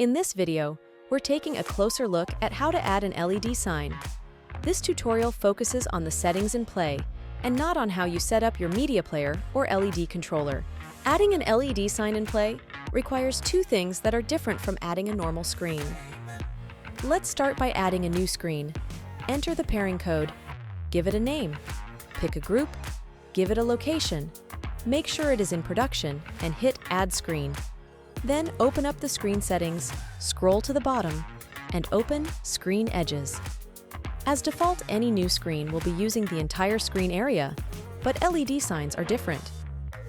In this video, we're taking a closer look at how to add an LED sign. This tutorial focuses on the settings in Play, and not on how you set up your media player or LED controller. Adding an LED sign in Play requires two things that are different from adding a normal screen. Let's start by adding a new screen. Enter the pairing code, give it a name, pick a group, give it a location, make sure it is in production, and hit Add Screen. Then open up the screen settings, scroll to the bottom, and open Screen Edges. As default, any new screen will be using the entire screen area, but LED signs are different.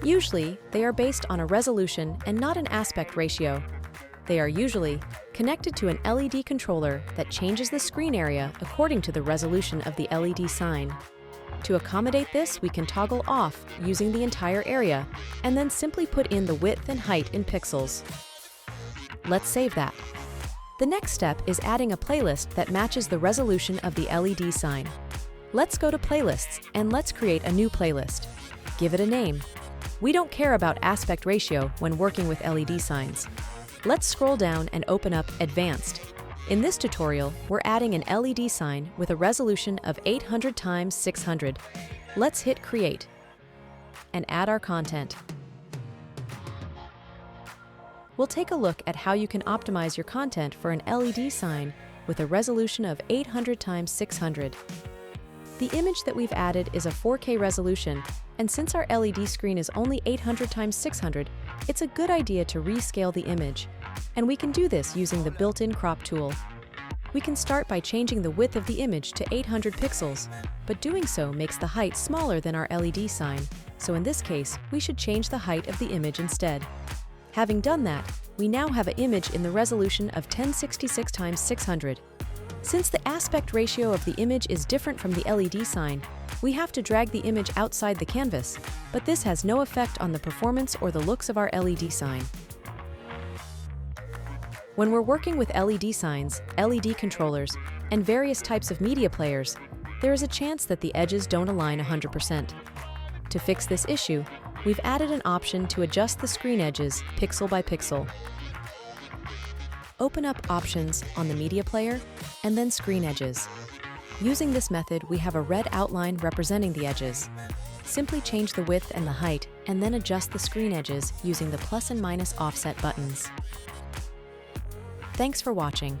Usually, they are based on a resolution and not an aspect ratio. They are usually connected to an LED controller that changes the screen area according to the resolution of the LED sign. To accommodate this, we can toggle off using the entire area, and then simply put in the width and height in pixels. Let's save that. The next step is adding a playlist that matches the resolution of the LED sign. Let's go to Playlists and let's create a new playlist. Give it a name. We don't care about aspect ratio when working with LED signs. Let's scroll down and open up Advanced. In this tutorial, we're adding an LED sign with a resolution of 800 x 600. Let's hit Create and add our content. We'll take a look at how you can optimize your content for an LED sign with a resolution of 800 x 600. The image that we've added is a 4K resolution, and since our LED screen is only 800 x 600, it's a good idea to rescale the image. And we can do this using the built-in crop tool. We can start by changing the width of the image to 800 pixels, but doing so makes the height smaller than our LED sign, so in this case, we should change the height of the image instead. Having done that, we now have an image in the resolution of 1066 x 600. Since the aspect ratio of the image is different from the LED sign, we have to drag the image outside the canvas, but this has no effect on the performance or the looks of our LED sign. When we're working with LED signs, LED controllers, and various types of media players, there is a chance that the edges don't align 100%. To fix this issue, we've added an option to adjust the screen edges pixel by pixel. Open up Options on the media player, and then Screen Edges. Using this method, we have a red outline representing the edges. Simply change the width and the height, and then adjust the screen edges using the plus and minus offset buttons. Thanks for watching.